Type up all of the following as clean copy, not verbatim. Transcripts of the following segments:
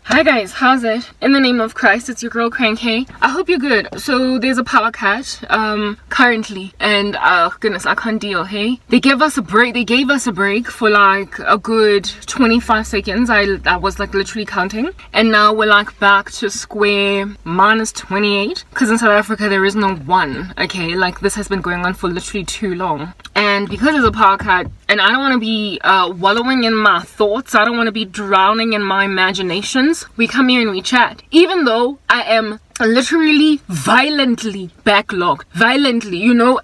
Hi guys, how's it? In the name of Christ, it's your girl Cranky. I hope you're good. So there's a power cut currently, and goodness, I can't deal. Hey, they gave us a break for like a good 25 seconds. I was like literally counting, and now we're like back to square minus 28, because in South Africa there is no one. Okay, like this has been going on for literally too long, and because there's a power cut and I don't want to be wallowing in my thoughts, I don't want to be drowning in my imaginations, we come here and we chat. Even though I am literally violently backlogged,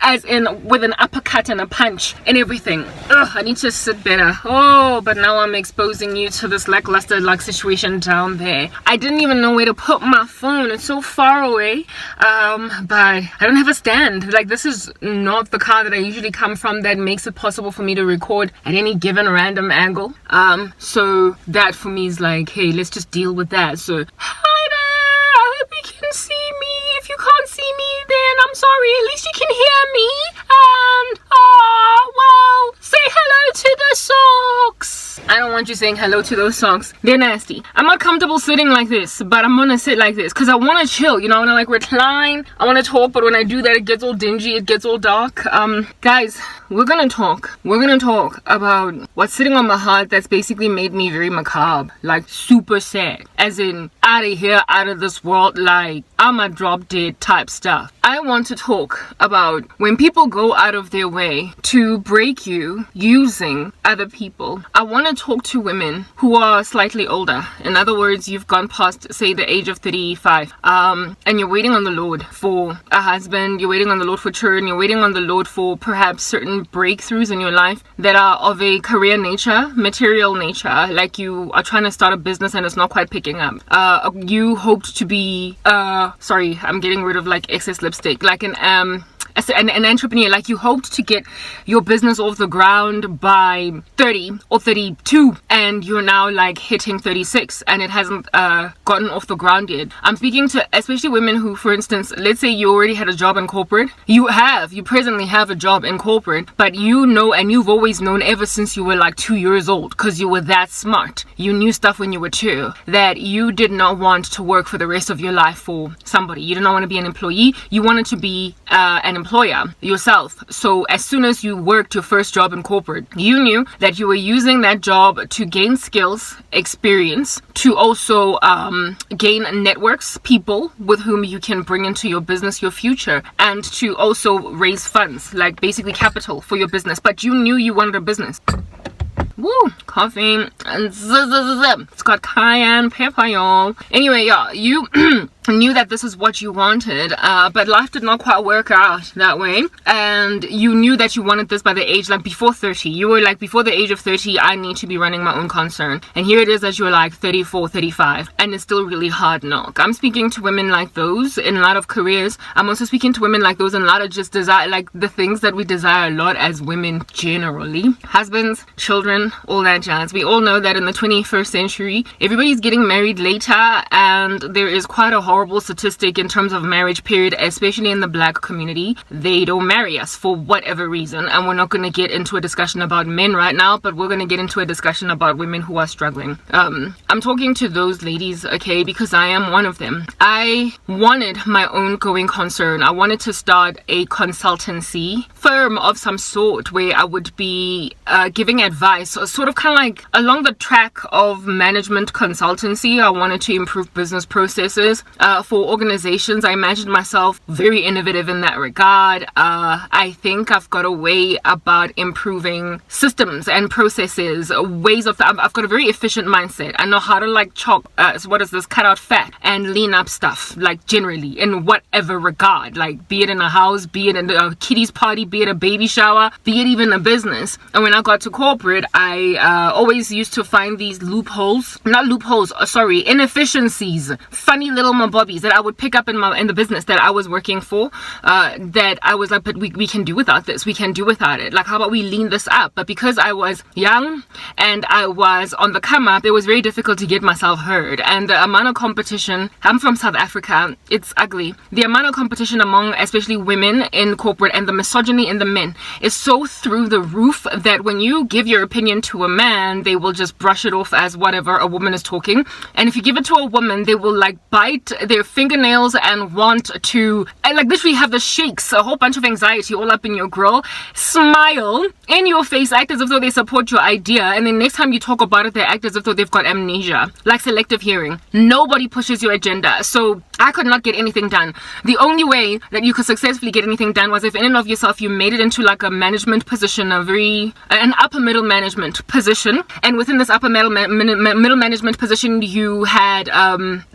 as in with an uppercut and a punch and everything. I need to sit better. But now I'm exposing you to this lackluster situation down there. I didn't even know where to put my phone. It's so far away. But I don't have a stand. Like, this is not the car that I usually come from that makes it possible for me to record at any given random angle. So that for me is like, hey, let's just deal with that. So hi there, I hope you can see me. If you can't see me, then I'm sorry, at least you can hear me. And well, say hello to the socks. I don't want you saying hello to those socks. They're nasty. I'm not comfortable sitting like this, but I'm gonna sit like this because I want to chill. I want to like recline. I want to talk, but when I do that, it gets all dingy. It gets all dark. Guys, we're gonna talk about what's sitting on my heart that's basically made me very macabre, like super sad, as in out of here, out of this world, like I'm a drop dead type stuff. I want to talk about when people go out of their way to break you using other people. I want to talk to women who are slightly older. In other words, you've gone past, say, the age of 35, and you're waiting on the Lord for a husband, you're waiting on the Lord for children, you're waiting on the Lord for perhaps certain breakthroughs in your life that are of a career nature, material nature, like you are trying to start a business and it's not quite picking up. You hoped to be, sorry, I'm getting rid of like excess lipstick, like an entrepreneur, like you hoped to get your business off the ground by 30 or 32, and you're now like hitting 36 and it hasn't gotten off the ground yet. I'm speaking to especially women who, for instance, let's say you already had a job in corporate. You presently have a job in corporate, but and you've always known ever since you were like 2 years old, because you were that smart. You knew stuff when you were 2, that you did not want to work for the rest of your life for somebody. You did not want to be an employee. You wanted to be an employer yourself. So as soon as you worked your first job in corporate, you knew that you were using that job to gain skills, experience, to also gain networks, people with whom you can bring into your business, your future, and to also raise funds, like basically capital for your business. But you knew you wanted a business. Woo, coffee, and it's got cayenne pepper, y'all. Anyway, y'all, you knew that this is what you wanted, but life did not quite work out that way, and you knew that you wanted this by the age, like before 30. You were like, before the age of 30, I need to be running my own concern. And here it is that you're like 34, 35, and it's still really hard knock. I'm speaking to women like those in a lot of careers. I'm also speaking to women like those in a lot of just desire, like the things that we desire a lot as women generally. Husbands, children, all that jazz. We all know that in the 21st century, everybody's getting married later, and there is quite a horrible statistic in terms of marriage period, especially in the Black community. They don't marry us for whatever reason, and we're not going to get into a discussion about men right now, but we're going to get into a discussion about women who are struggling. I'm talking to those ladies, okay, because I am one of them. I wanted my own going concern. I wanted to start a consultancy firm of some sort where I would be giving advice, sort of kind of like along the track of management consultancy. I wanted to improve business processes for organizations. I imagined myself very innovative in that regard. I think I've got a way about improving systems and processes, ways of I've got a very efficient mindset. I know how to like cut out fat and lean up stuff, like generally in whatever regard, like be it in a house, be it in a kiddies party, be it a baby shower, be it even a business. And when I got to corporate, I always used to find these inefficiencies, funny little bobbies that I would pick up in the business that I was working for, that I was like, but we can do without this, we can do without it, like how about we lean this up? But because I was young and I was on the come up, it was very difficult to get myself heard. And the amount of competition, I'm from South Africa, it's ugly. The amount of competition among especially women in corporate and the misogyny in the men is so through the roof that when you give your opinion to a man, they will just brush it off as whatever, a woman is talking. And if you give it to a woman, they will like bite their fingernails and want to, and like literally have the shakes, a whole bunch of anxiety all up in your grill, smile in your face, act as if though they support your idea, and then next time you talk about it, they act as if though they've got amnesia, like selective hearing. Nobody pushes your agenda. So I could not get anything done. The only way that you could successfully get anything done was if in and of yourself you made it into like a management position, an upper middle management position, and within this upper middle management position you had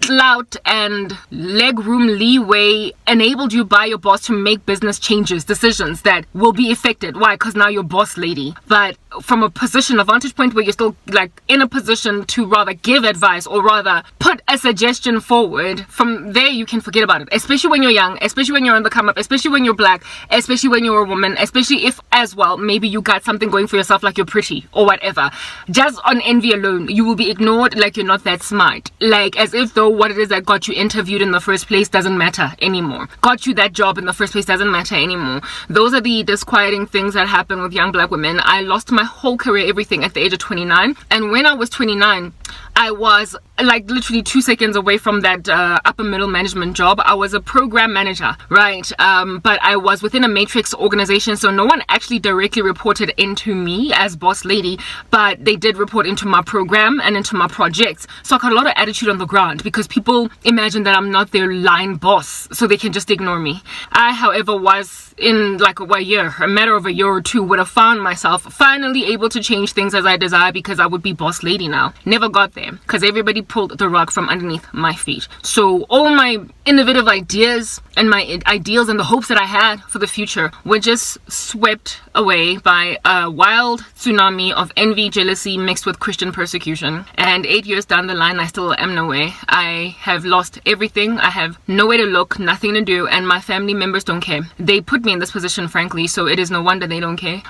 clout and leg room leeway enabled you by your boss to make business changes, decisions that will be effected. Why? Because now you're boss lady. But from a position, a vantage point where you're still like in a position to rather give advice or rather put a suggestion forward, from there you can forget about it, especially when you're young, especially when you're on the come up, especially when you're black, especially when you're a woman, especially if as well maybe you got something going for yourself, like you're pretty or whatever. Just on envy alone you will be ignored like you're not that smart, like as if though what it is that got you interviewed in the first place doesn't matter anymore, got you that job in the first place doesn't matter anymore. Those are the disquieting things that happen with young black women. I lost my whole career, everything, at the age of 29, and when I was 29 I was like literally 2 seconds away from that upper middle management job. I was a program manager, right? But I was within a matrix organization, so no one actually directly reported into me as boss lady, but they did report into my program and into my projects. So I got a lot of attitude on the ground because people imagine that I'm not their line boss, so they can just ignore me. I, however, was in like a matter of a year or two, would have found myself finally able to change things as I desire, because I would be boss lady now. Never got there because everybody pulled the rug from underneath my feet. So all my innovative ideas and my ideals and the hopes that I had for the future were just swept away by a wild tsunami of envy, jealousy mixed with Christian persecution. And 8 years down the line, I still am nowhere. I have lost everything. I have nowhere to look, nothing to do, and my family members don't care. They put me in this position, frankly, so it is no wonder they don't care.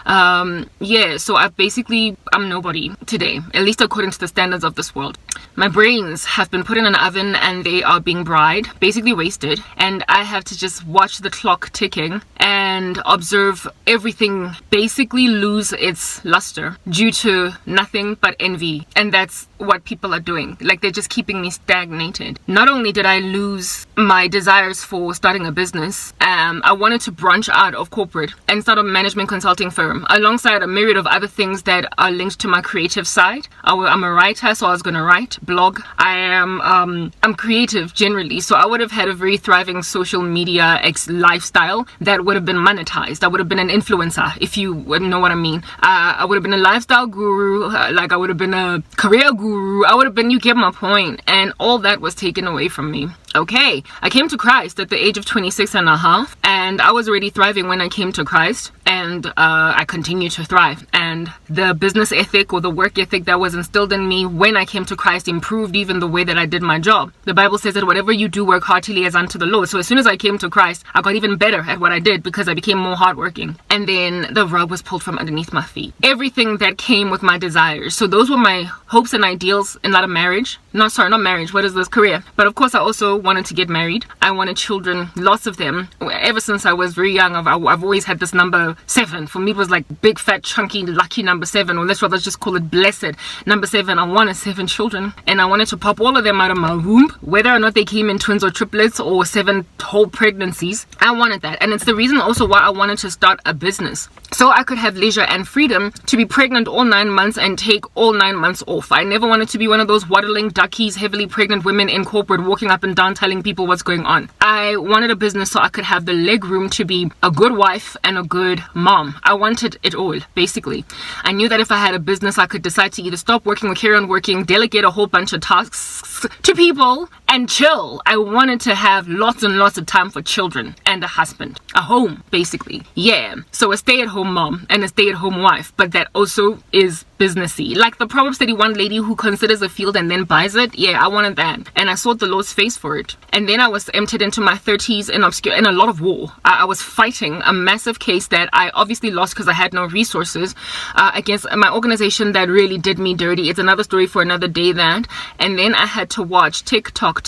So I'm nobody today, at least according to the standards of this world. My brains have been put in an oven and they are being dried, basically wasted, and I have to just watch the clock ticking and observe everything basically lose its luster due to nothing but envy. And that's what people are doing. Like, they're just keeping me stagnated. Not only did I lose my desires for starting a business, I wanted to branch out of corporate and start a management consulting firm alongside a myriad of other things that are linked to my creative side. I'm a writer, so I was going to write, blog. I'm creative generally, so I would have had a very thriving social media lifestyle that would have been monetized. I would have been an influencer, if you know what I mean. I would have been a lifestyle guru, like I would have been a career guru. I would have been, you get my point. And all that was taken away from me. Okay, I came to Christ at the age of 26 and a half, and I was already thriving when I came to Christ, and I continue to thrive. And the business ethic or the work ethic that was instilled in me when I came to Christ improved even the way that I did my job. The Bible says that whatever you do, work heartily as unto the Lord. So as soon as I came to Christ, I got even better at what I did because I became more hardworking. And then the rug was pulled from underneath my feet. Everything that came with my desires. So those were my hopes and ideals in not marriage. Not marriage. What is this? Career. But of course, I also wanted to get married. I wanted children, lots of them. Ever since I was very young, I've always had this number 7. For me, it was like big, fat, chunky, lucky number 7, or let's just call it blessed number 7. I wanted 7 children, and I wanted to pop all of them out of my womb, whether or not they came in twins or triplets or 7 whole pregnancies. I wanted that, and it's the reason also why I wanted to start a business, so I could have leisure and freedom to be pregnant all 9 months and take all 9 months off. I never wanted to be one of those waddling duckies, heavily pregnant women in corporate walking up and down telling people what's going on. I wanted a business so I could have the leg room to be a good wife and a good mom. I wanted it all, basically. I knew that if I had a business, I could decide to either stop working or carry on working, delegate a whole bunch of tasks to people, and chill. I wanted to have lots and lots of time for children and a husband, a home, basically. Yeah, so a stay-at-home mom and a stay-at-home wife, but that also is businessy. Like the Proverbs 31 lady who considers a field and then buys it. Yeah, I wanted that, and I sought the Lord's face for it. And then I was entered into my 30s in a lot of war. I was fighting a massive case that I obviously lost because I had no resources against my organization that really did me dirty. It's another story for another day, that. And then I had to watch tick tock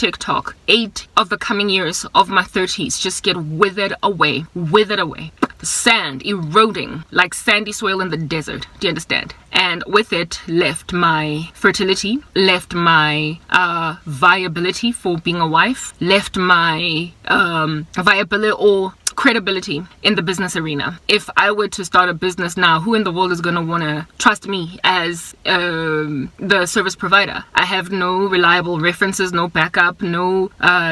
8 of the coming years of my 30s just get withered away. Sand eroding like sandy soil in the desert. Do you understand? And with it left my fertility, left my viability for being a wife, left my viability or credibility in the business arena. If I were to start a business now, who in the world is going to want to trust me as the service provider? I have no reliable references, no backup, no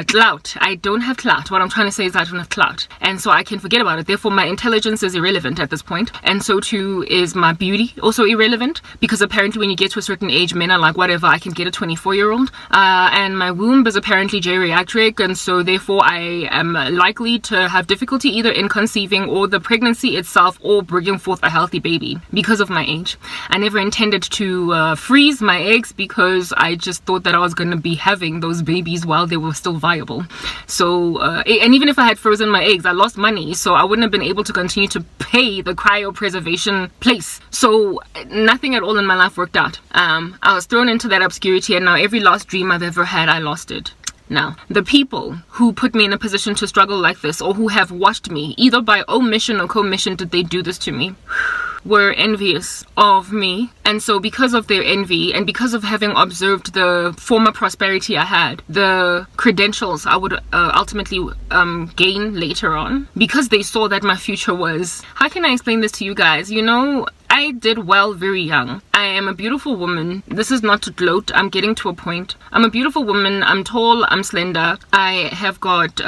clout. I don't have clout. What I'm trying to say is I don't have clout, and so I can forget about it. Therefore, my intelligence is irrelevant at this point, and so too is my beauty also irrelevant, because apparently when you get to a certain age, men are like, whatever, I can get a 24-year-old, and my womb is apparently geriatric, and so therefore I am likely to have difficulty either in conceiving or the pregnancy itself or bringing forth a healthy baby because of my age. I never intended to freeze my eggs because I just thought that I was going to be having those babies while they were still viable. So and even if I had frozen my eggs, I lost money, so I wouldn't have been able to continue to pay the cryopreservation place. So nothing at all in my life worked out. I was thrown into that obscurity, and now every last dream I've ever had, I lost it. Now, the people who put me in a position to struggle like this, or who have watched me, either by omission or commission, did they do this to me, were envious of me. And so because of their envy, and because of having observed the former prosperity I had, the credentials I would ultimately gain later on, because they saw that my future was, how can I explain this to you guys? You know, I did well very young. I am a beautiful woman. This is not to gloat. I'm getting to a point. I'm a beautiful woman. I'm tall. I'm slender. I have got,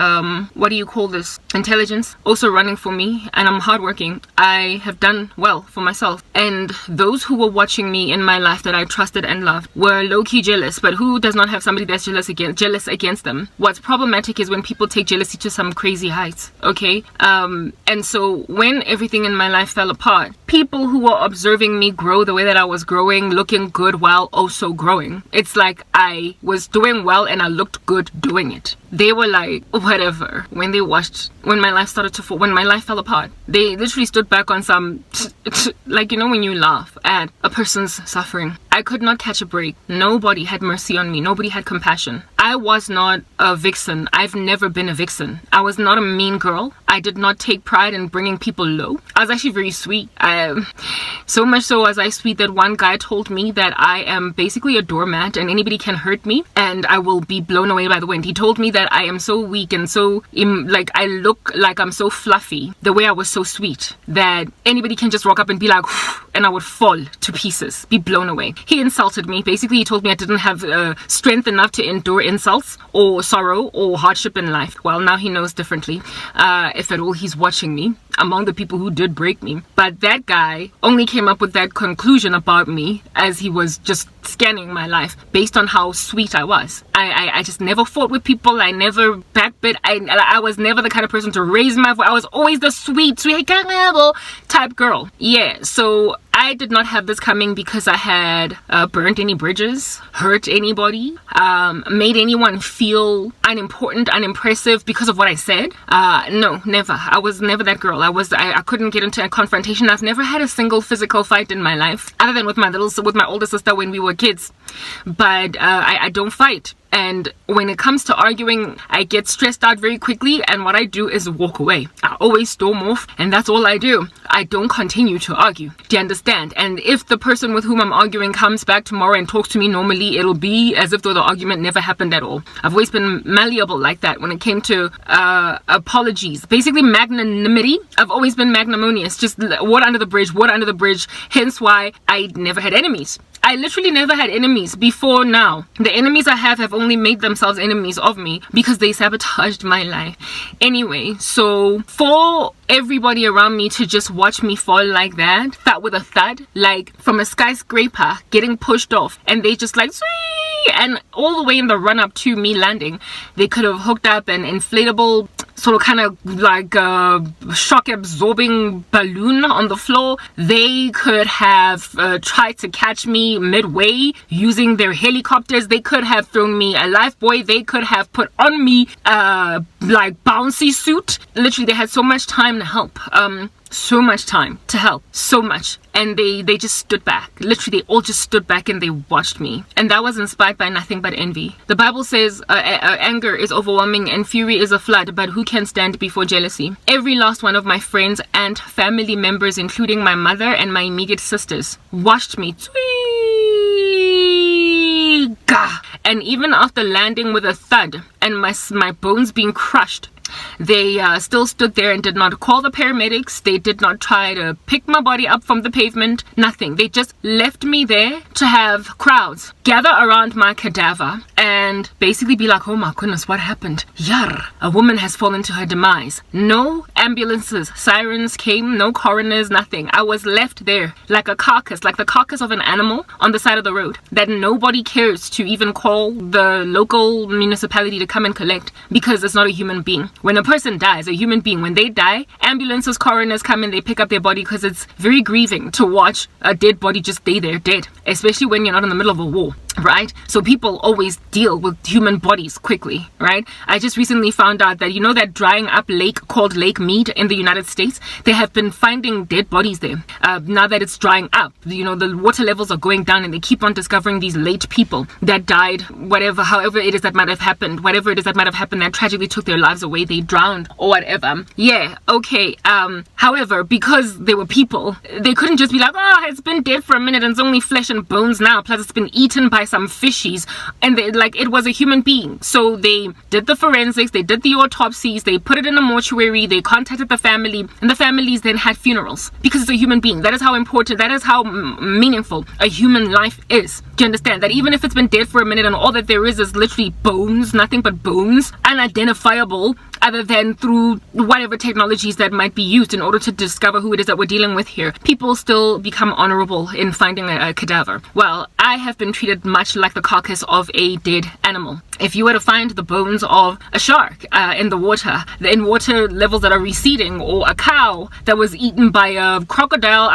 what do you call this? Intelligence also running for me. And I'm hardworking. I have done well for myself. And those who were watching me in my life that I trusted and loved were low-key jealous. But who does not have somebody that's jealous against them? What's problematic is when people take jealousy to some crazy heights. Okay? And so when everything in my life fell apart, people who were observing me grow the way that I was growing, looking good while also growing. It's like I was doing well and I looked good doing it. They were like, whatever. When they watched, when my life started to fall, when my life fell apart, they literally stood back on some, like, you know, when you laugh at a person's suffering. I could not catch a break. Nobody had mercy on me. Nobody had compassion. I was not a vixen. I've never been a vixen. I was not a mean girl. I did not take pride in bringing people low. I was actually very sweet. So much so was I sweet that one guy told me that I am basically a doormat and anybody can hurt me and I will be blown away by the wind. He told me that I am so weak and so like I look like I'm so fluffy, the way I was so sweet, that anybody can just walk up and be like, and I would fall to pieces, be blown away. He insulted me. Basically, he told me I didn't have strength enough to endure insults or sorrow or hardship in life. Well, now he knows differently. If at all he's watching me among the people who did break me. But that guy only came up with that conclusion about me as he was just scanning my life based on how sweet I was. I just never fought with people. I never backbit. I was never the kind of person to raise my voice. I was always the sweet type girl. Yeah, so I did not have this coming because I had burnt any bridges, hurt anybody, made anyone feel unimportant, unimpressive because of what I said. No, never. I was never that girl. I couldn't get into a confrontation. I've never had a single physical fight in my life, other than with my older sister when we were kids. But I don't fight. And when it comes to arguing, I get stressed out very quickly, and what I do is walk away. I always storm off, and that's all I do. I don't continue to argue. Do you understand? And if the person with whom I'm arguing comes back tomorrow and talks to me normally, it'll be as if though the argument never happened at all. I've always been malleable like that when it came to apologies. Basically magnanimity. I've always been magnanimous. Just water under the bridge. Hence why I never had enemies. I literally never had enemies before now. The enemies I have only made themselves enemies of me because they sabotaged my life. Anyway, so for everybody around me to just watch me fall like that with a thud, like from a skyscraper getting pushed off, and they just like, And all the way in the run up to me landing, they could have hooked up an inflatable sort of kind of like shock absorbing balloon on the floor. They could have tried to catch me midway using their helicopters. They could have thrown me a life buoy. They could have put on me like bouncy suit. Literally, they had so much time to help. So much time to help, so much, and they just stood back. Literally, they all just stood back and they watched me, and that was inspired by nothing but envy. The Bible says anger is overwhelming and fury is a flood, but who can stand before jealousy? Every last one of my friends and family members, including my mother and my immediate sisters, watched me. And even after landing with a thud and my bones being crushed, they still stood there and did not call the paramedics. They did not try to pick my body up from the pavement. Nothing. They just left me there to have crowds gather around my cadaver and basically be like, oh my goodness, what happened? Yar, a woman has fallen to her demise. No ambulances, sirens came, no coroners, nothing. I was left there like a carcass, like the carcass of an animal on the side of the road that nobody cares to even call the local municipality to come and collect because it's not a human being. When a person dies, a human being, when they die, ambulances, coroners come and they pick up their body because it's very grieving to watch a dead body just stay there dead, especially when you're not in the middle of a war, right? So people always deal with human bodies quickly, right? I just recently found out that, you know, that drying up lake called Lake Mead in the United States, they have been finding dead bodies there. Now that it's drying up, you know, the water levels are going down and they keep on discovering these late people that died, however it is that might have happened, whatever it is that might have happened that tragically took their lives away, they drowned or whatever. Yeah, okay. However, because they were people, they couldn't just be like, oh, it's been dead for a minute and it's only flesh and bones now, plus it's been eaten by some fishies, and it was a human being. So they did the forensics, they did the autopsies, they put it in a mortuary, they contacted the family, and the families then had funerals because it's a human being. That is how important, that is how meaningful a human life is. Do you understand that even if it's been dead for a minute and all that there is literally bones, nothing but bones, unidentifiable other than through whatever technologies that might be used in order to discover who it is that we're dealing with here, people still become honorable in finding a cadaver. Well, I have been treated much like the carcass of a dead animal. If you were to find the bones of a shark in the water, in water levels that are receding, or a cow that was eaten by a crocodile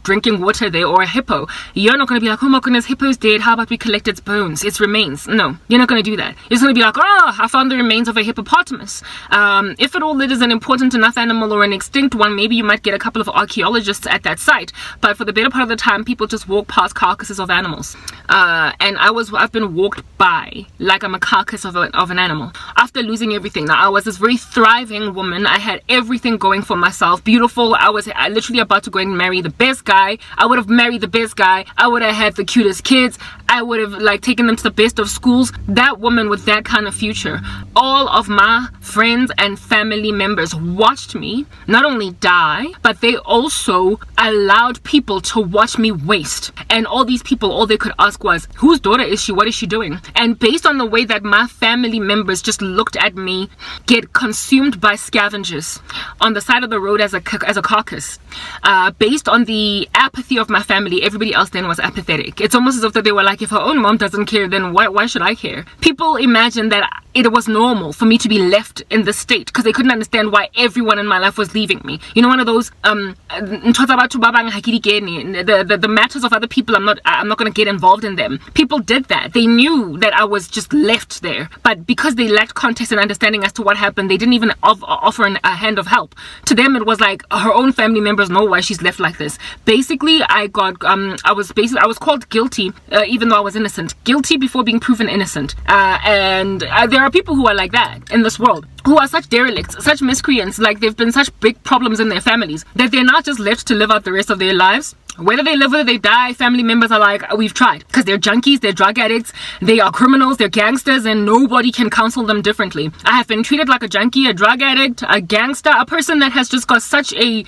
drinking water there, or a hippo, you're not going to be like, oh my goodness, hippo's dead, how about we collect its bones, its remains? No, you're not going to do that. You're just going to be like, oh, I found the remains of a hippopotamus. If at all it is an important enough animal or an extinct one, maybe you might get a couple of archaeologists at that site, but for the better part of the time, people just walk past carcasses of animals. And I've been walked by like I'm a carcass of an animal after losing everything. Now, I was this very thriving woman. I had everything going for myself, beautiful. I was literally about to go and marry the best guy. I would have married the best guy. I would have had the cutest kids. I would have taken them to the best of schools. That woman with that kind of future. All of my friends and family members watched me not only die, but they also allowed people to watch me waste. And all these people, all they could ask was, whose daughter is she? What is she doing? And based on the way that my family members just looked at me get consumed by scavengers on the side of the road as a carcass, based on the apathy of my family, everybody else then was apathetic. It's almost as if they were like, if her own mom doesn't care, then why should I care? People imagine that it was normal for me to be left in this state because they couldn't understand why everyone in my life was leaving me. You know, one of those the matters of other people, I'm not going to get involved in them. People did that. They knew that I was just left there, but because they lacked context and understanding as to what happened, they didn't even offer a hand of help. To them, it was like her own family members know why she's left like this. Basically, I was called guilty, even though I was innocent. Guilty before being proven innocent. And there are people who are like that in this world, who are such derelicts, such miscreants, like they've been such big problems in their families that they're not just left to live out the rest of their lives. Whether they live or they die, family members are like, we've tried, because they're junkies, they're drug addicts, they are criminals, they're gangsters, and nobody can counsel them differently. I have been treated like a junkie, a drug addict, a gangster, a person that has just got such a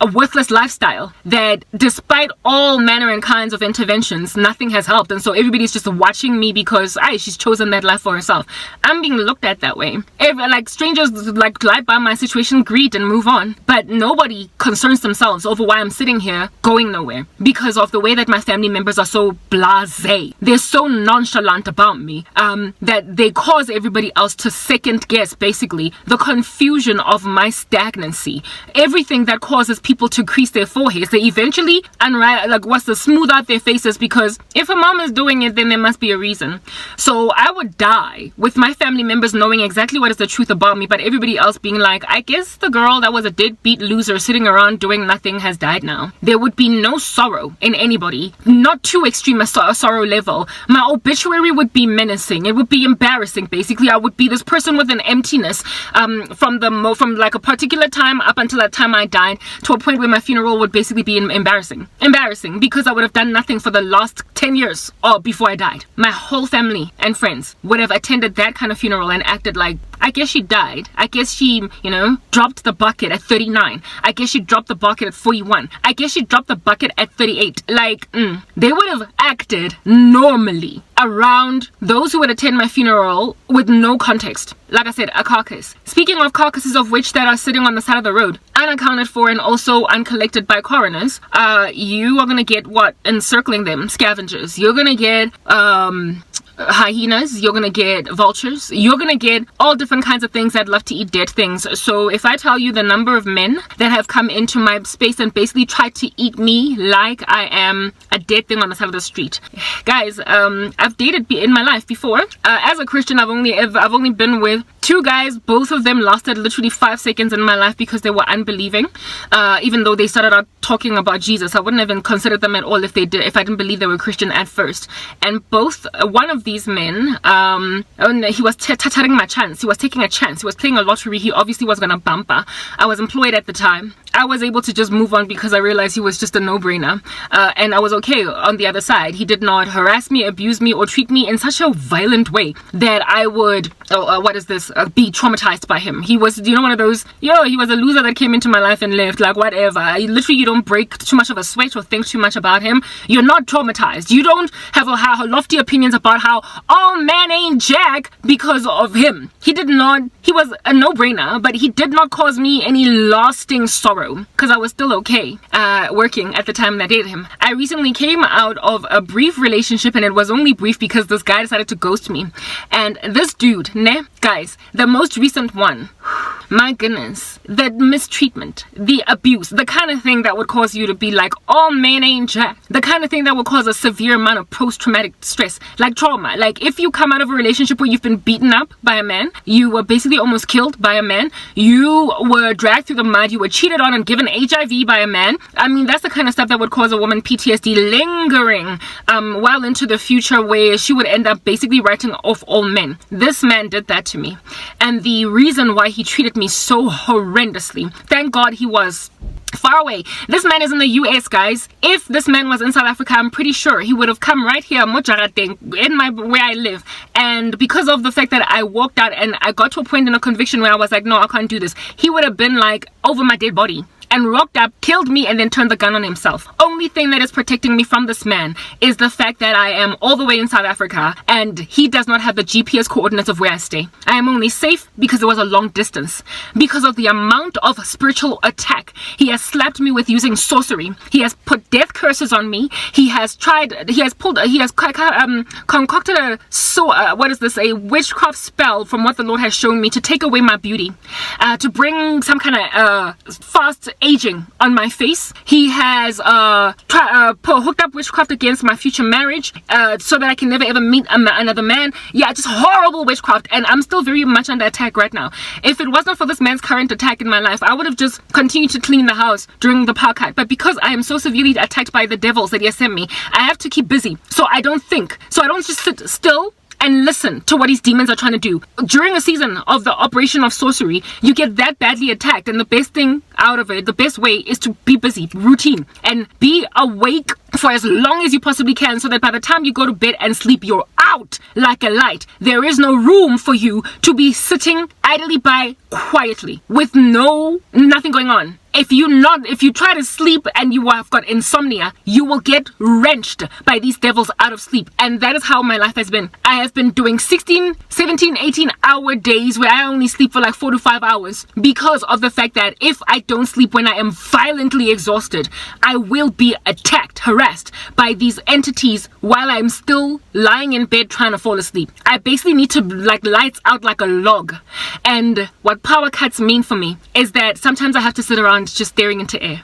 a worthless lifestyle, that despite all manner and kinds of interventions, nothing has helped. And so everybody's just watching me because she's chosen that life for herself. I'm being looked at that way. If like strangers like glide by my situation, greet and move on, but nobody concerns themselves over why I'm sitting here going nowhere, because of the way that my family members are so blasé. They're so nonchalant about me that they cause everybody else to second guess basically the confusion of my stagnancy. Everything that causes people to crease their foreheads, they eventually smooth out their faces, because if a mom is doing it, then there must be a reason. So I would die with my family members knowing exactly what is the truth about me, but everybody else being like, I guess the girl that was a deadbeat loser sitting around doing nothing has died now. There would be no sorrow in anybody, not too extreme a sorrow level. My obituary would be menacing. It would be embarrassing. Basically, I would be this person with an emptiness from like a particular time up until that time I died, to a point where my funeral would basically be embarrassing, because I would have done nothing for the last 10 years or before I died. My whole family and friends would have attended that kind of funeral and acted like, I guess she died. I guess she, dropped the bucket at 39. I guess she dropped the bucket at 41. I guess she dropped the bucket at 38. They would have acted normally around those who would attend my funeral with no context. Like I said, a carcass. Speaking of carcasses of which that are sitting on the side of the road, unaccounted for and also uncollected by coroners, you are gonna get what? Encircling them, scavengers. You're gonna get hyenas, you're gonna get vultures, you're gonna get all different kinds of things that love to eat dead things. So if I tell you the number of men that have come into my space and basically tried to eat me like I am a dead thing on the side of the street, guys, I've dated in my life before. As a Christian, I've only been with 2 guys. Both of them lasted literally 5 seconds in my life because they were unbelieving. Even though they started out talking about Jesus, I wouldn't even consider them at all if I didn't believe they were Christian at first. And one of these men, he was tattering my chance. He was taking a chance. He was playing a lottery. He obviously was gonna bumper. I was employed at the time. I was able to just move on because I realized he was just a no-brainer, and I was okay on the other side. He did not harass me, abuse me, or treat me in such a violent way that I would be traumatized by him. He was, one of those, he was a loser that came into my life and left, like whatever. You don't break too much of a sweat or think too much about him. You're not traumatized. You don't have lofty opinions about how all man ain't jack because of him. He was a no-brainer, but he did not cause me any lasting sorrow, because I was still okay working at the time that I dated him. I recently came out of a brief relationship, and it was only brief because this guy decided to ghost me. And this dude, guys, the most recent one, my goodness, the mistreatment, the abuse, the kind of thing that would cause you to be like, oh man ain't jack, the kind of thing that would cause a severe amount of post-traumatic stress, like trauma. Like if you come out of a relationship where you've been beaten up by a man, you were basically almost killed by a man, you were dragged through the mud, you were cheated on and given HIV by a man. I mean, that's the kind of stuff that would cause a woman PTSD lingering well into the future, where she would end up basically writing off all men. This man did that to me, and the reason why he treated me so horrendously, thank God he was far away. This man is in the US, guys. If this man was in South Africa, I'm pretty sure he would have come right here where I live. And because of the fact that I walked out and I got to a point in a conviction where I was like, no, I can't do this, he would have been like over my dead body and rocked up, killed me, and then turned the gun on himself. Only thing that is protecting me from this man is the fact that I am all the way in South Africa and he does not have the GPS coordinates of where I stay. I am only safe because it was a long distance. Because of the amount of spiritual attack he has slapped me with using sorcery. He has put death curses on me. He has concocted a witchcraft spell from what the Lord has shown me to take away my beauty, to bring some kind of fast aging on my face. He has hooked up witchcraft against my future marriage, so that I can never ever meet another man. Yeah, just horrible witchcraft, and I'm still very much under attack right now. If it wasn't for this man's current attack in my life, I would have just continued to clean the house during the podcast. But because I am so severely attacked by the devils that he has sent me, I have to keep busy. So I don't think. So I don't just sit still and listen to what these demons are trying to do. During a season of the operation of sorcery, you get that badly attacked, and the best thing out of it, the best way, is to be busy, routine, and be awake for as long as you possibly can, so that by the time you go to bed and sleep, you're out like a light. There is no room for you to be sitting idly by quietly with nothing going on. If you try to sleep and you have got insomnia, you will get wrenched by these devils out of sleep. And that is how my life has been. I have been doing 16, 17, 18-hour days where I only sleep for like 4 to 5 hours because of the fact that if I don't sleep when I am violently exhausted, I will be attacked, harassed by these entities while I'm still lying in bed trying to fall asleep. I basically need to like lights out like a log. And what power cuts mean for me is that sometimes I have to sit around just staring into air.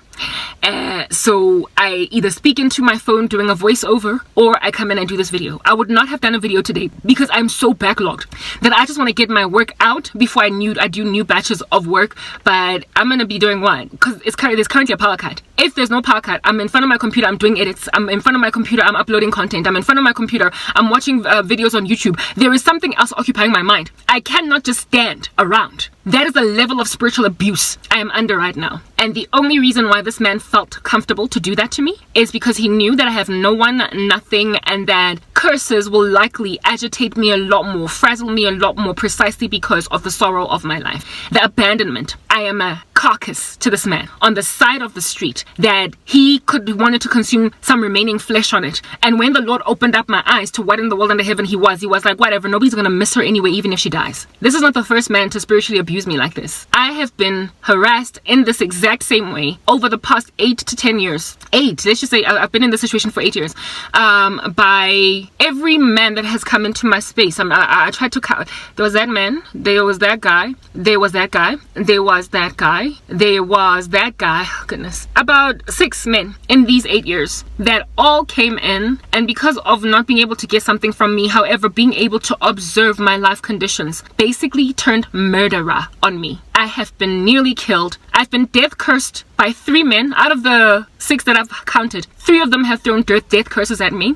So I either speak into my phone doing a voiceover, or I come in and do this video. I would not have done a video today because I'm so backlogged that I just want to get my work out before I do new batches of work. But I'm gonna be doing one because there's currently a power cut. If there's no power cut, I'm in front of my computer, I'm doing edits. I'm in front of my computer, I'm uploading content. I'm in front of my computer, I'm watching videos on YouTube. There is something else occupying my mind. I cannot just stand around. That is the level of spiritual abuse I am under right now. And the only reason why this man felt comfortable to do that to me is because he knew that I have no one, nothing, and that curses will likely agitate me a lot more, frazzle me a lot more, precisely because of the sorrow of my life. The abandonment. I am a carcass to this man on the side of the street that he wanted to consume some remaining flesh on it. And when the Lord opened up my eyes to what in the world under heaven he was like, whatever, nobody's gonna miss her anyway, even if she dies. This is not the first man to spiritually abuse me like this. I have been harassed in this exact same way over the past 8 to 10 years. Let's just say I've been in this situation for 8 years, by every man that has come into my space. I tried to count. There was that man, there was that guy, there was that guy, there was that guy, there was that guy. Oh, goodness, about 6 men in these 8 years that all came in, and because of not being able to get something from me, however, being able to observe my life conditions, basically turned murderer on me. I have been nearly killed. I've been death cursed by 3 men out of the 6 that I've counted. 3 of them have thrown death curses at me.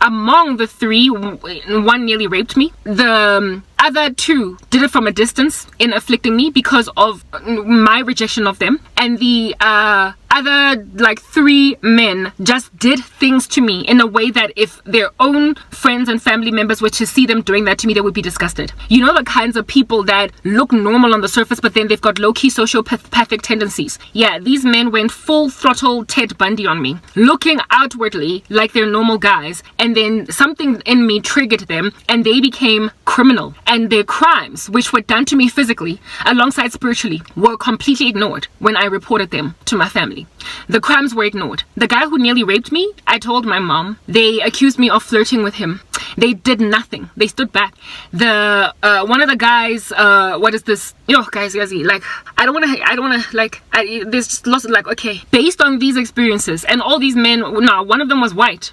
Among the 3, 1 nearly raped me. The other 2 did it from a distance in afflicting me because of my rejection of them. And the other like 3 men just did things to me in a way that if their own friends and family members were to see them doing that to me, they would be disgusted. You know, the kinds of people that look normal on the surface, but then they've got low-key sociopathic tendencies. Yeah, these men went full throttle Ted Bundy on me, looking outwardly like they're normal guys, and then something in me triggered them and they became criminal. And their crimes, which were done to me physically alongside spiritually, were completely ignored when I reported them to my family. The crimes were ignored. The guy who nearly raped me, I told my mom. They accused me of flirting with him. They did nothing. They stood back. The one of the guys, what is this? Guys, like, I don't want to, like, there's just lots of, like, okay, based on these experiences and all these men, now, one of them was white.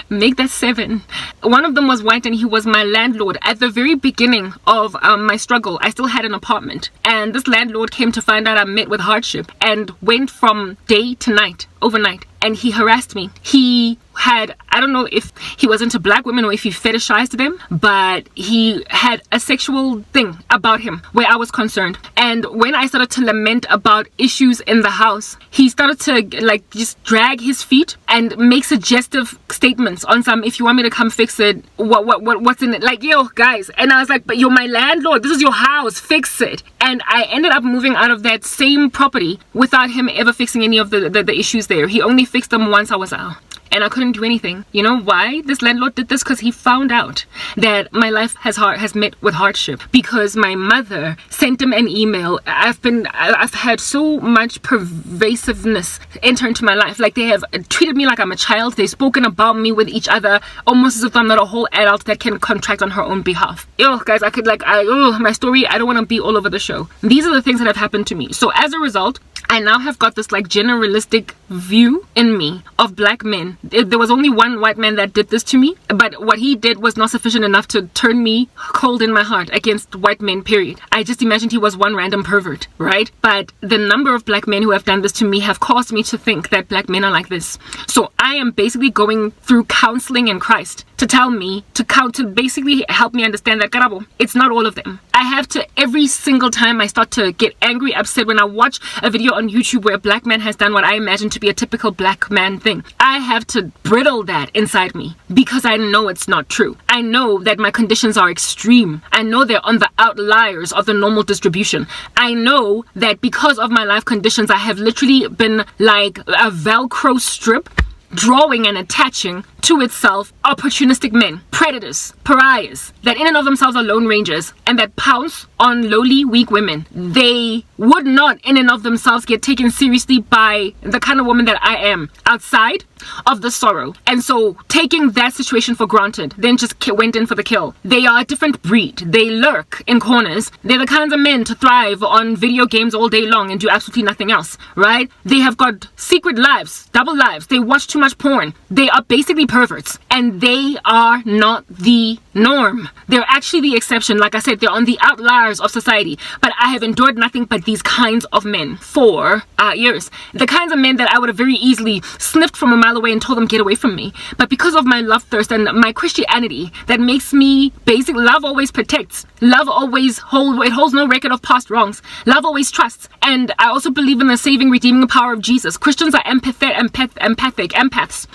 Make that 7. One of them was white, and he was my landlord. At the very beginning of my struggle, I still had an apartment, and this landlord came to find out I met with hardship and went from day to night, overnight, and he harassed me. He had, I don't know if he was into black women or if he fetishized them, but he had a sexual thing about him where I was concerned. And when I started to lament about issues in the house, he started to like just drag his feet and make suggestive statements on some, if you want me to come fix it, what's in it, like, yo guys. And I was like, but you're my landlord, this is your house, fix it. And I ended up moving out of that same property without him ever fixing any of the issues there. He only fixed them once I was out. And I couldn't do anything. You know why this landlord did this? Because he found out that my life has met with hardship. Because my mother sent him an email. I've had so much pervasiveness enter into my life. Like, they have treated me like I'm a child. They've spoken about me with each other almost as if I'm not a whole adult that can contract on her own behalf. Guys, my story, I don't want to be all over the show. These are the things that have happened to me. So as a result, I now have got this like generalistic view in me of black men. There was only one white man that did this to me, but what he did was not sufficient enough to turn me cold in my heart against white men, period. I just imagined he was one random pervert, right? But the number of black men who have done this to me have caused me to think that black men are like this. So I am basically going through counseling in Christ to tell me, to basically help me understand that, Karabo, it's not all of them. I have to, every single time I start to get angry, upset, when I watch a video on YouTube where a black man has done what I imagine to be a typical black man thing, I have to brittle that inside me because I know it's not true. I know that my conditions are extreme. I know they're on the outliers of the normal distribution. I know that because of my life conditions, I have literally been like a Velcro strip drawing and attaching to itself opportunistic men, predators, pariahs, that in and of themselves are lone rangers and that pounce on lowly, weak women. They would not in and of themselves get taken seriously by the kind of woman that I am outside of the sorrow. And so taking that situation for granted, then just went in for the kill. They are a different breed. They lurk in corners. They're the kinds of men to thrive on video games all day long and do absolutely nothing else, right? They have got secret lives, double lives. They watch too much porn. They are basically perverts, and they are not the norm. They're actually the exception. Like I said, they're on the outliers of society. But I have endured nothing but these kinds of men for years. The kinds of men that I would have very easily sniffed from a mile away and told them get away from me. But because of my love thirst and my Christianity, that makes me basic. Love always protects. Love always holds no record of past wrongs. Love always trusts. And I also believe in the saving, redeeming power of Jesus. Christians are empaths.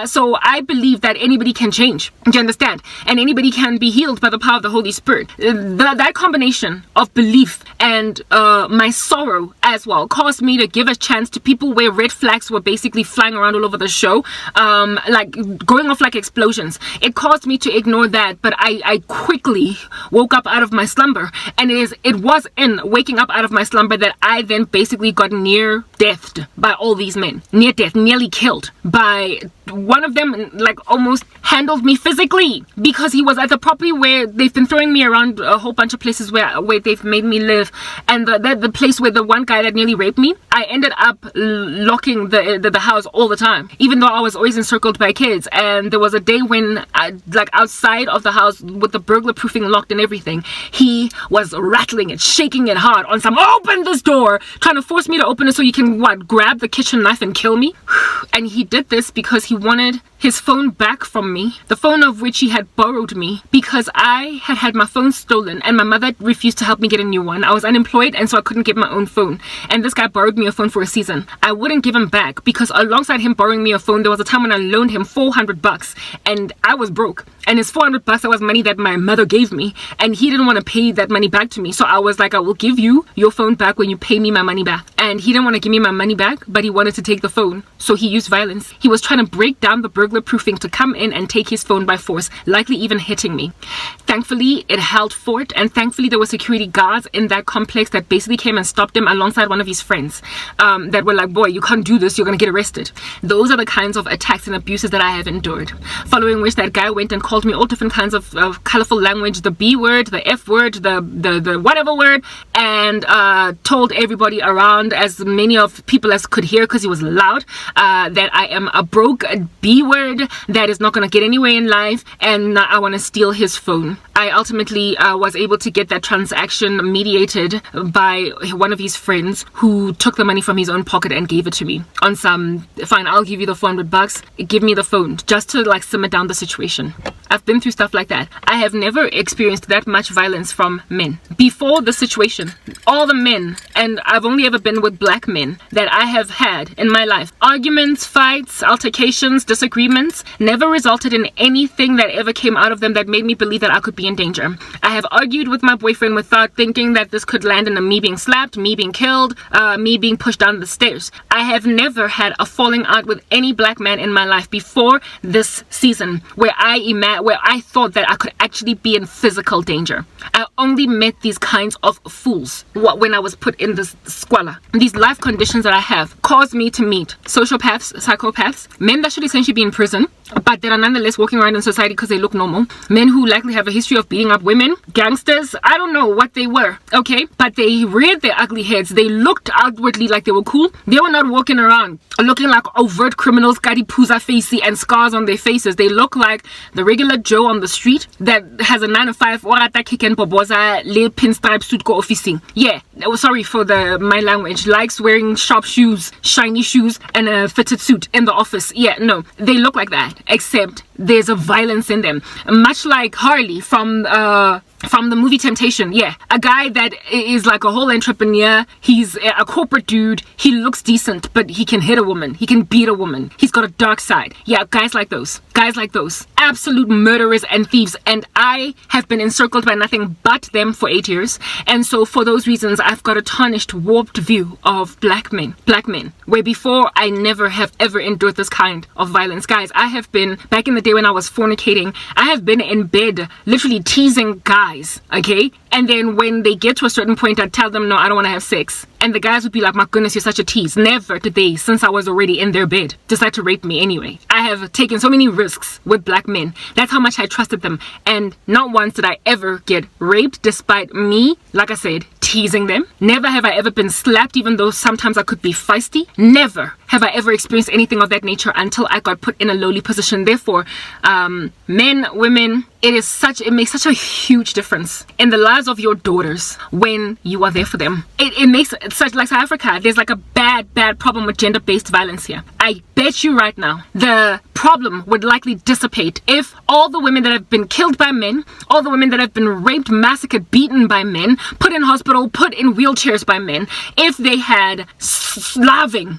So I believe that anybody can change. Do you understand? And anybody can be healed by the power of the Holy Spirit. That combination of belief and my sorrow as well caused me to give a chance to people where red flags were basically flying around all over the show, like going off like explosions. It caused me to ignore that, but I quickly woke up out of my slumber, and it was in waking up out of my slumber that I then basically got near deathed by all these men. Near death, nearly killed by one of them, like almost handled me physically because he was at the property where they've been throwing me around a whole bunch of places where they've made me live, and the place where the one guy that nearly raped me, I ended up locking the house all the time, even though I was always encircled by kids. And there was a day when like outside of the house with the burglar proofing locked and everything, he was rattling it, shaking it hard on some open this door, trying to force me to open it so you can grab the kitchen knife and kill me. And he did this because he wanted his phone back from me, the phone of which he had borrowed me because I had my phone stolen and my mother refused to help me get a new one. I was unemployed and so I couldn't get my own phone, and this guy borrowed me a phone for a season. I wouldn't give him back because alongside him borrowing me a phone, there was a time when I loaned him $400 and I was broke, and his $400 that was money that my mother gave me, and he didn't want to pay that money back to me. So I was like, I will give you your phone back when you pay me my money back. And he didn't want to give me my money back, but he wanted to take the phone, so he used violence. He was trying to break down the burglar proofing to come in and take his phone by force, likely even hitting me. Thankfully, it held fort, and thankfully there were security guards in that complex that basically came and stopped him alongside one of his friends that were like, boy, you can't do this, you're gonna get arrested. Those are the kinds of attacks and abuses that I have endured, following which that guy went and called me all different kinds of colorful language, the B word, the F word, the whatever word, and told everybody around, as many of people as could hear because he was loud, that I am a broke B word that is not going to get anywhere in life, and I want to steal his phone. I ultimately was able to get that transaction mediated by one of his friends who took the money from his own pocket and gave it to me on some, fine, I'll give you the $400, give me the phone, just to like simmer down the situation. I've been through stuff like that. I have never experienced that much violence from men. Before the situation, all the men, and I've only ever been with black men that I have had in my life, arguments, fights, altercations, disagreements, never resulted in anything that ever came out of them that made me believe that I could be in danger. I have argued with my boyfriend without thinking that this could land in me being slapped, me being killed, me being pushed down the stairs. I have never had a falling out with any black man in my life before this season where I thought that I could actually be in physical danger. I only met these kinds of fools when I was put in this squalor. These life conditions that I have caused me to meet sociopaths, psychopaths, men that should essentially be in prison, but that are nonetheless walking around in society because they look normal, men who likely have a history of beating up women, gangsters, I don't know what they were, okay, but they reared their ugly heads. They looked outwardly like they were cool. They were not walking around looking like overt criminals, kadipuza facey and scars on their faces. They look like the regular Joe on the street that has a 9-to-5 orata kick and boboza le pinstripe suit go officing. Yeah, sorry for my language, likes wearing sharp shoes, shiny shoes, and a fitted suit in the office. Yeah, no, they look like that, except there's a violence in them, much like Harley from from the movie Temptation. Yeah, a guy that is like a whole entrepreneur. He's a corporate dude. He looks decent, but he can hit a woman. He can beat a woman. He's got a dark side. Yeah, guys like those. Absolute murderers and thieves. And I have been encircled by nothing but them for 8 years. And so for those reasons, I've got a tarnished, warped view of black men. Where before, I never have ever endured this kind of violence. Guys, I have been, back in the day when I was fornicating, I have been in bed literally teasing guys, okay? And then when they get to a certain point, I'd tell them, no, I don't want to have sex. And the guys would be like, my goodness, you're such a tease. Never did they, since I was already in their bed, decide to rape me anyway. I have taken so many risks with black men. That's how much I trusted them. And not once did I ever get raped, despite me, like I said, teasing them. Never have I ever been slapped, even though sometimes I could be feisty. Never have I ever experienced anything of that nature until I got put in a lowly position. Therefore, men, women, it makes such a huge difference in the lives of your daughters when you are there for them. It makes such, like South Africa, there's like a bad problem with gender-based violence here. I bet you right now the problem would likely dissipate if all the women that have been killed by men, all the women that have been raped, massacred, beaten by men, put in hospital, put in wheelchairs by men, if they had serving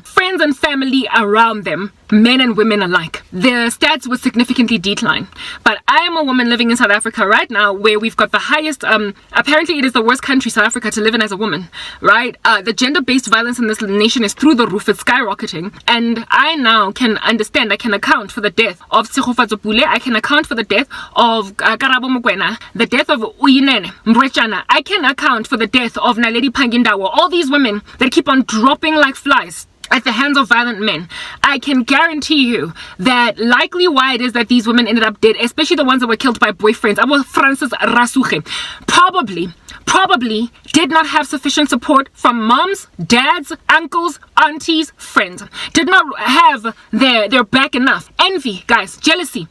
friends and family around them, men and women alike, the stats would significantly decline. But I am a woman living in South Africa right now, where we've got the highest, apparently it is the worst country, South Africa, to live in as a woman, right? The gender-based violence in this nation is through the roof. It's skyrocketing. And I now can understand, I can account for the death of Tshekgofatso Pule, I can account for the death of Karabo Mokoena, the death of Uyinene Mrechana, I can account for the death of Naledi Pangindawo, all these women that keep on dropping like flies at the hands of violent men. I can guarantee you that likely why it is that these women ended up dead, especially the ones that were killed by boyfriends, Francis Rasuche, probably did not have sufficient support from moms, dads, uncles, aunties, friends. Did not have their back enough. Envy, guys, jealousy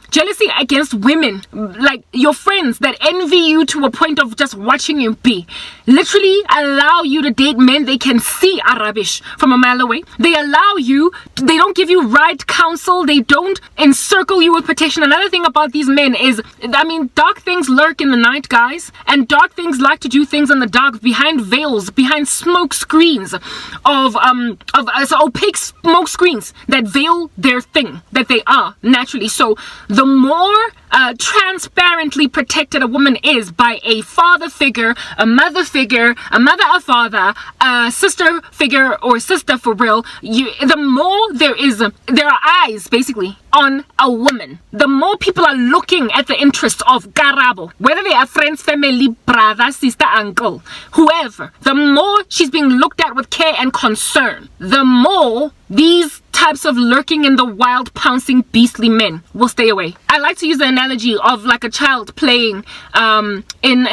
against women, like your friends that envy you to a point of just watching you be. Literally allow you to date men they can see are rubbish from a mile away. They allow you, they don't give you right counsel, they don't encircle you with protection. Another thing about these men is, I mean, dark things lurk in the night, guys, and dark things like to do things in the dark, behind veils, behind smoke screens of opaque smoke screens that veil their thing that they are naturally. So the more transparently protected a woman is by a father figure, a mother figure, a father, a sister figure, or sister for real, the more there are eyes basically on a woman, the more people are looking at the interests of Karabo, whether they are friends, family, brother, sister, uncle, whoever, the more she's being looked at with care and concern, the more these types of lurking in the wild, pouncing, beastly men will stay away. I like to use the analogy of like a child playing in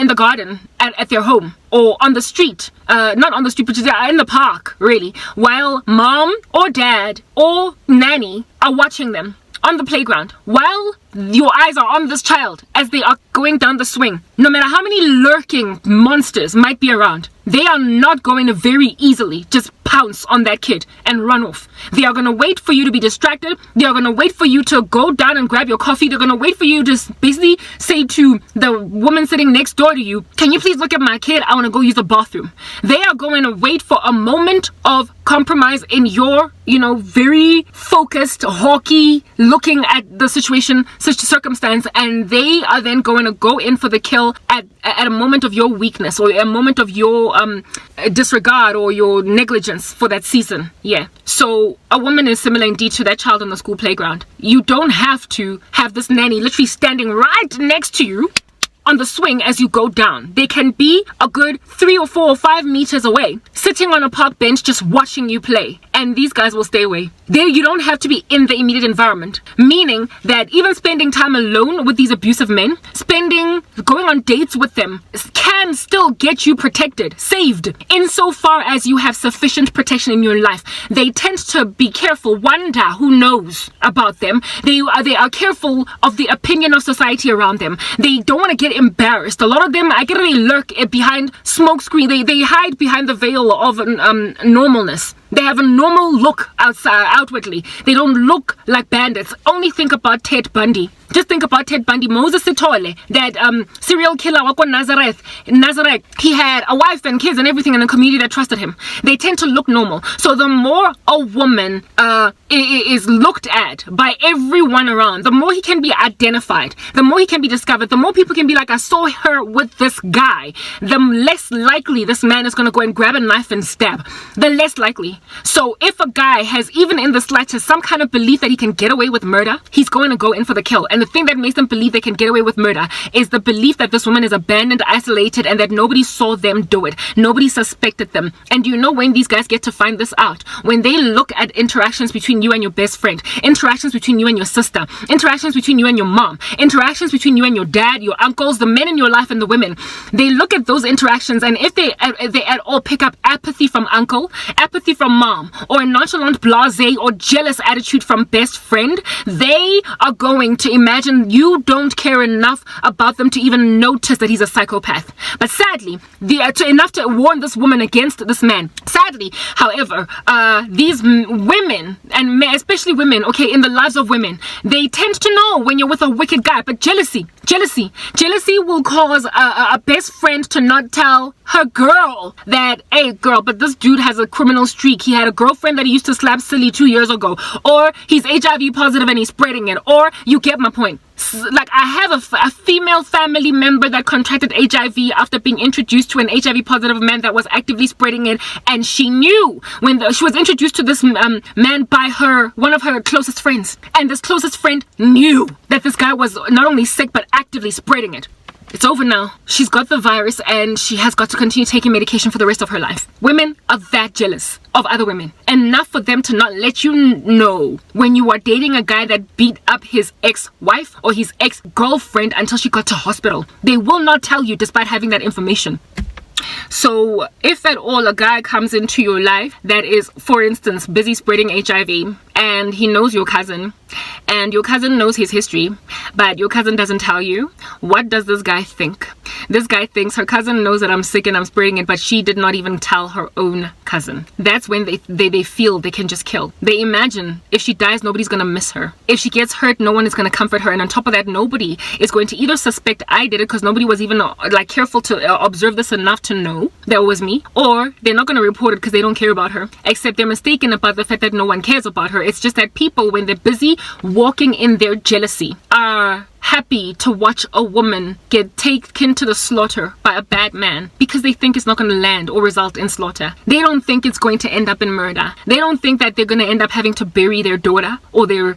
the garden at their home, or on the street, not on the street, but in the park, really, while mom or dad or nanny are watching them on the playground, while your eyes are on this child as they are going down the swing. No matter how many lurking monsters might be around, they are not going to very easily just pounce on that kid and run off. They are going to wait for you to be distracted. They are going to wait for you to go down and grab your coffee. They're going to wait for you to basically say to the woman sitting next door to you, can you please look at my kid? I want to go use the bathroom. They are going to wait for a moment of compromise in your, very focused, hawky, looking at the situation, such circumstance, and they are then going to go in for the kill at a moment of your weakness, or a moment of your disregard or your negligence for that season. Yeah. So a woman is similar indeed to that child on the school playground. You don't have to have this nanny literally standing right next to you on the swing as you go down. They can be a good 3 or 4 or 5 meters away, sitting on a park bench just watching you play, and these guys will stay away. You don't have to be in the immediate environment, meaning that even spending time alone with these abusive men, going on dates with them, can still get you protected, saved, insofar as you have sufficient protection in your life. They tend to be careful, wonder who knows about them. They are careful of the opinion of society around them. They don't want to get embarrassed. A lot of them, I get really lurk behind smoke screen. They hide behind the veil of normalness. They have a normal look outwardly. They don't look like bandits. Only think about Ted Bundy. Just think about Ted Bundy. Moses Sithole, that serial killer wako Nazareth, he had a wife and kids and everything in a community that trusted him. They tend to look normal. So the more a woman is looked at by everyone around, the more he can be identified, the more he can be discovered, the more people can be like, I saw her with this guy, the less likely this man is going to go and grab a knife and stab. The less likely. So if a guy has even in the slightest some kind of belief that he can get away with murder, he's going to go in for the kill. And the thing that makes them believe they can get away with murder is the belief that this woman is abandoned, isolated, and that nobody saw them do it. Nobody suspected them. And you know when these guys get to find this out? When they look at interactions between you and your best friend, interactions between you and your sister, interactions between you and your mom, interactions between you and your dad, your uncles, the men in your life and the women. They look at those interactions, and if they at all pick up apathy from uncle, apathy from mom, or a nonchalant, blasé, or jealous attitude from best friend, they are going to imagine you don't care enough about them to even notice that he's a psychopath. But sadly, enough to warn this woman against this man. Sadly, however, these women, and men, especially women, okay, in the lives of women, they tend to know when you're with a wicked guy. But jealousy will cause a best friend to not tell her girl that, hey girl, but this dude has a criminal streak. He had a girlfriend that he used to slap silly 2 years ago, or he's HIV positive and he's spreading it, or you get my point. Like, I have a female family member that contracted HIV after being introduced to an HIV positive man that was actively spreading it, and she knew when she was introduced to this man by one of her closest friends, and this closest friend knew that this guy was not only sick but actively spreading it. It's over now. She's got the virus and she has got to continue taking medication for the rest of her life. Women are that jealous of other women. Enough for them to not let you know when you are dating a guy that beat up his ex-wife or his ex-girlfriend until she got to hospital. They will not tell you despite having that information. So if at all a guy comes into your life that is, for instance, busy spreading HIV, and he knows your cousin, and your cousin knows his history, but your cousin doesn't tell you, what does this guy think? This guy thinks her cousin knows that I'm sick and I'm spreading it, but she did not even tell her own cousin. That's when they feel they can just kill. They imagine if she dies, nobody's gonna miss her. If she gets hurt, no one is gonna comfort her. And on top of that, nobody is going to either suspect I did it because nobody was even like careful to observe this enough to know that it was me, or they're not gonna report it because they don't care about her. Except they're mistaken about the fact that no one cares about her. It's just that people, when they're busy walking in their jealousy, are happy to watch a woman get taken to the slaughter by a bad man because they think it's not going to land or result in slaughter. They don't think it's going to end up in murder. They don't think that they're going to end up having to bury their daughter or their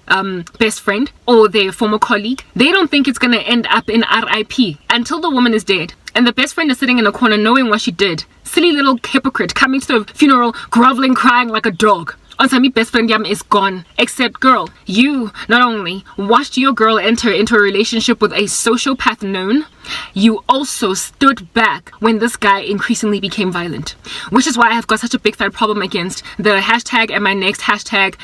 best friend or their former colleague. They don't think it's going to end up in RIP until the woman is dead. And the best friend is sitting in a corner knowing what she did. Silly little hypocrite coming to the funeral, groveling, crying like a dog. Until my best friend Yam is gone. Except, girl, you not only watched your girl enter into a relationship with a sociopath known, you also stood back when this guy increasingly became violent. Which is why I have got such a big fat problem against the hashtag and my next hashtag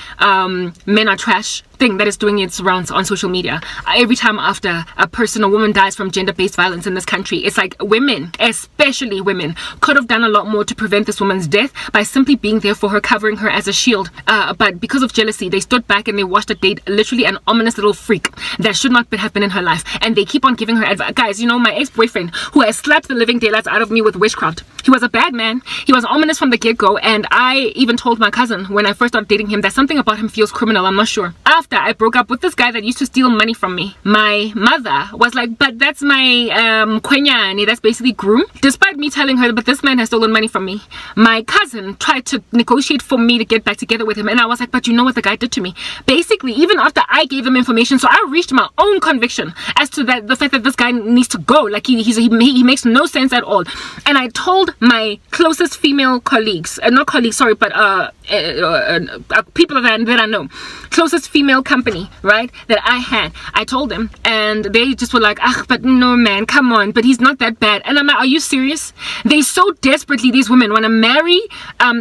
men are trash thing that is doing its rounds on social media. Every time after a woman dies from gender-based violence in this country, it's like women, especially women, could have done a lot more to prevent this woman's death by simply being there for her, covering her as a shield. But because of jealousy, they stood back and they watched her date literally an ominous little freak that should not have been in her life. And they keep on giving her advice. Guys, you know, my ex-boyfriend who has slapped the living daylights out of me with witchcraft. He was a bad man. He was ominous from the get-go. And I even told my cousin when I first started dating him that something about him feels criminal. I'm not sure. After I broke up with this guy that used to steal money from me, my mother was like, but that's my kwenyane, that's basically groom. Despite me telling her, but this man has stolen money from me, my cousin tried to negotiate for me to get back together with him. And I was like, but you know what the guy did to me? Basically, even after I gave him information, so I reached my own conviction as to the fact that this guy needs to go. Like he makes no sense at all. And I told my closest female colleagues, not colleagues, sorry, but people that I know, closest female company, right, that I had. I told them, and they just were like, ah, but no man, come on, but he's not that bad. And I'm like, are you serious? They so desperately, these women, want to marry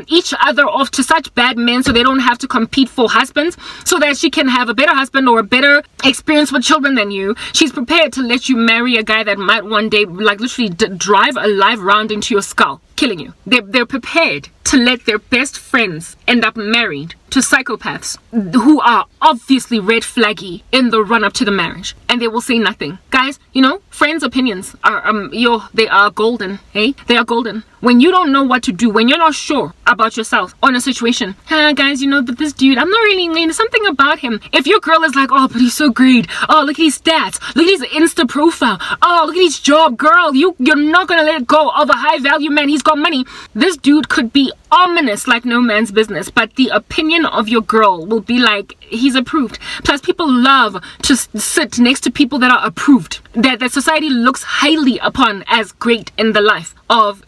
each other off to such bad men so they don't have to compete for husbands, so that she can have a better husband or a better experience with children than you. She's prepared to let you marry a guy that might one day, like, literally drive a live round into your skull, killing you. They're prepared to let their best friends end up married to psychopaths who are obviously red flaggy in the run up to the marriage, and they will say nothing. Guys, you know, friends' opinions are they are golden, eh? They are golden. When you don't know what to do, when you're not sure about yourself on a situation, guys, you know, but this dude, I'm not really, there's something about him. If your girl is like, oh, but he's so great. Oh, look at his stats. Look at his Insta profile. Oh, look at his job. Girl, you're not going to let go of a high value man. He's got money. This dude could be ominous like no man's business, but the opinion of your girl will be like, he's approved. Plus, people love to sit next to people that are approved, that society looks highly upon as great in the life of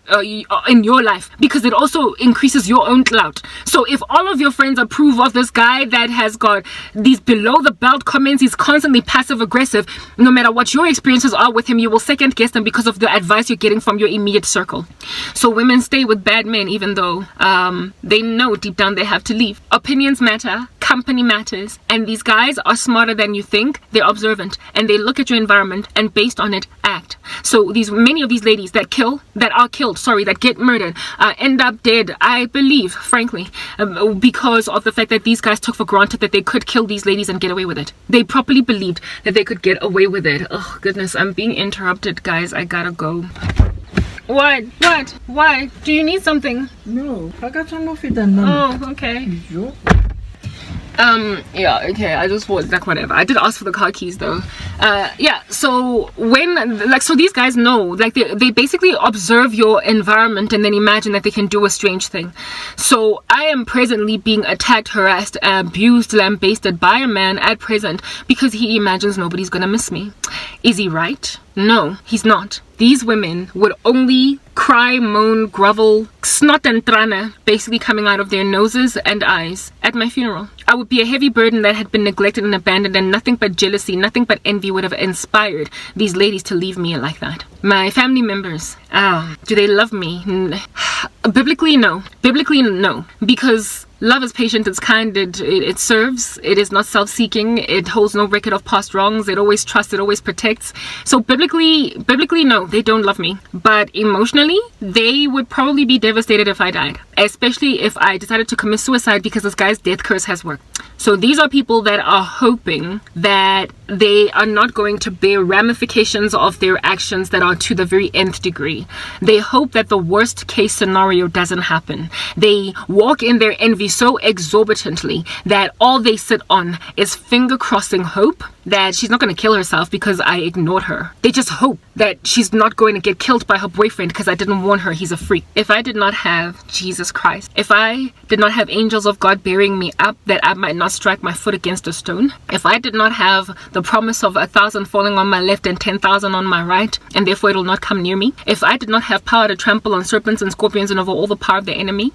in your life, because it also increases your own clout. So if all of your friends approve of this guy that has got these below the belt comments, he's constantly passive aggressive, no matter what your experiences are with him, you will second guess them because of the advice you're getting from your immediate circle. So women stay with bad men even though they know deep down they have to leave. Opinions matter, company matters, and these guys are smarter than you think. They're observant and they look at your environment and based on it act. So many of these ladies that get murdered end up dead, I believe, frankly, because of the fact that these guys took for granted that they could kill these ladies and get away with it. They properly believed that they could get away with it. Oh goodness, I'm being interrupted, guys. I gotta go. What? Why? Do you need something? No, I got some of it and none. Oh, okay. Yeah, okay, I just was like whatever. I did ask for the car keys though. Yeah, so so these guys know, like they basically observe your environment and then imagine that they can do a strange thing. So I am presently being attacked, harassed, abused, lambasted by a man at present because he imagines nobody's gonna miss me. Is he right? No, he's not. These women would only cry, moan, grovel, snot and trana basically coming out of their noses and eyes at my funeral. I would be a heavy burden that had been neglected and abandoned, and nothing but jealousy, nothing but envy would have inspired these ladies to leave me like that. My family members, do they love me? Biblically, no. Biblically, no. Because love is patient, it's kind, it serves, it is not self-seeking, it holds no record of past wrongs, it always trusts, it always protects. So biblically, no, they don't love me. But emotionally, they would probably be devastated if I died. Especially if I decided to commit suicide because this guy's death curse has worked. So these are people that are hoping that they are not going to bear ramifications of their actions that are to the very nth degree. They hope that the worst case scenario doesn't happen. They walk in their envy so exorbitantly that all they sit on is finger crossing hope that she's not going to kill herself because I ignored her. They just hope that she's not going to get killed by her boyfriend because I didn't warn her he's a freak. If I did not have Jesus Christ, if I did not have angels of God bearing me up that I might not strike my foot against a stone, if I did not have the promise of 1,000 falling on my left and 10,000 on my right, and therefore it will not come near me, if I did not have power to trample on serpents and scorpions and over all the power of the enemy,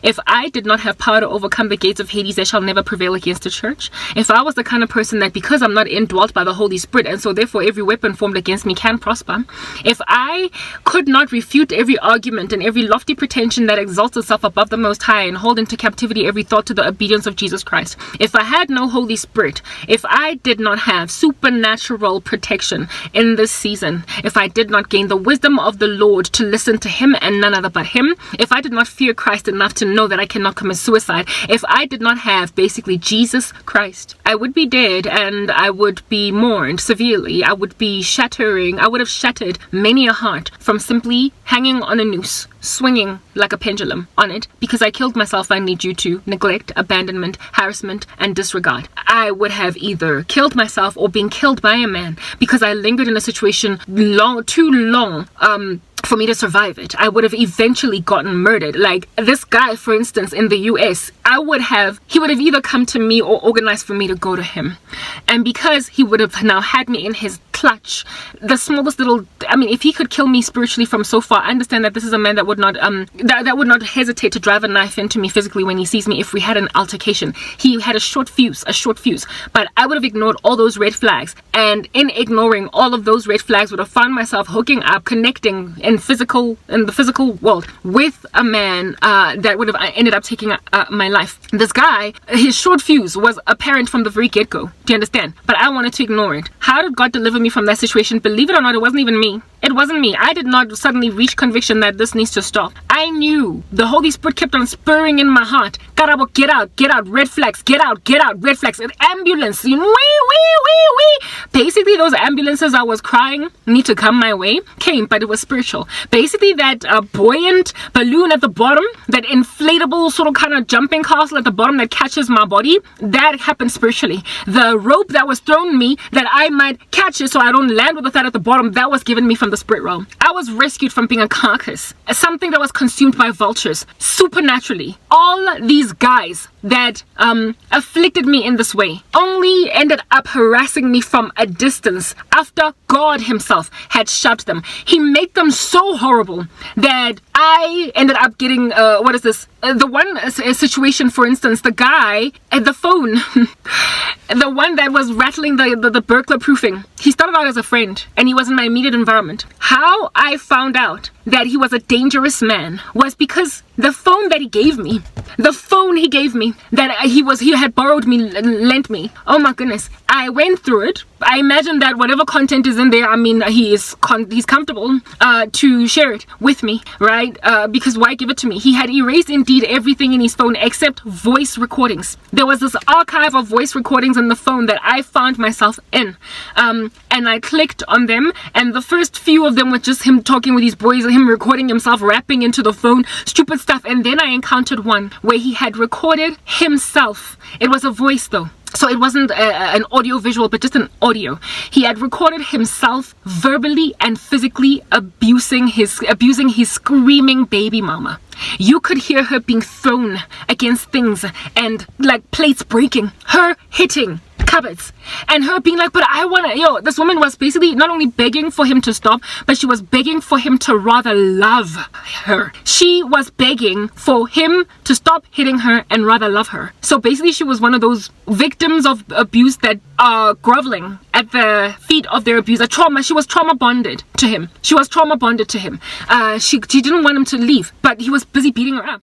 if I did not have power to overcome the gates of Hades that shall never prevail against the church, if I was the kind of person that because I'm not indwelt by the Holy Spirit and so therefore every weapon formed against me can prosper, if I could not refute every argument and every lofty pretension that exalts itself above the Most High and hold into captivity every thought to the obedience of Jesus Christ, if I had no Holy Spirit, if I did not have supernatural protection in this season, if I did not gain the wisdom of the Lord to listen to Him and none other but Him, if I did not fear Christ enough to know that I cannot commit suicide, if I did not have basically Jesus Christ, I would be dead and I would be mourned severely. I would have shattered many a heart from simply hanging on a noose, swinging like a pendulum on it because I killed myself finally due to neglect, abandonment, harassment, and disregard. I would have either killed myself or been killed by a man because I lingered in a situation too long for me to survive it. I would have eventually gotten murdered. Like this guy, for instance, in the US, he would have either come to me or organized for me to go to him. And because he would have now had me in his clutch, the smallest little, if he could kill me spiritually from so far, I understand that this is a man that would not that would not hesitate to drive a knife into me physically when he sees me if we had an altercation. He had a short fuse, but I would have ignored all those red flags, and in ignoring all of those red flags would have found myself hooking up, connecting in the physical world with a man that would have ended up taking my life. This guy, his short fuse was apparent from the very get-go. Do you understand? But I wanted to ignore it. How did God deliver me from that situation? Believe it or not, it wasn't even me. It wasn't me. I did not suddenly reach conviction that this needs to stop. I knew the Holy Spirit kept on spurring in my heart. Karabo, get out, red flags, get out, red flags. An ambulance, wee. Basically, those ambulances I was crying need to come my way came, but it was spiritual. Basically, that buoyant balloon at the bottom, that inflatable sort of kind of jumping castle at the bottom that catches my body, that happened spiritually. The rope that was thrown me that I might catch it so I don't land with that at the bottom, that was given me from the spirit realm. I was rescued from being a carcass, something that was consumed by vultures, supernaturally. All these guys that afflicted me in this way only ended up harassing me from a distance after God himself had shoved them. He made them so horrible that I ended up getting the one situation, for instance, the guy at the phone the one that was rattling the burglar proofing, he started out as a friend and he was in my immediate environment. How I found out that he was a dangerous man was because the phone that he gave me, that he had borrowed me, lent me. Oh my goodness. I went through it. I imagine that whatever content is in there, I mean, he's comfortable to share it with me, right? Because why give it to me? He had erased indeed everything in his phone except voice recordings. There was this archive of voice recordings in the phone that I found myself in. And I clicked on them, and the first few of them were just him talking with his boys, him recording himself, rapping into the phone, stupid stuff. And then I encountered one where he had recorded himself. It was a voice though. So it wasn't an audio visual, but just an audio. He had recorded himself verbally and physically abusing his screaming baby mama. You could hear her being thrown against things and like plates breaking, her hitting cupboards, and her being like, but I wanna, this woman was basically not only begging for him to stop, but she was begging for him to rather love her. She was begging for him to stop hitting her and rather love her. So basically she was one of those victims of abuse that are groveling at the feet of their abuser. She was trauma bonded to him. She didn't want him to leave, but he was busy beating her up.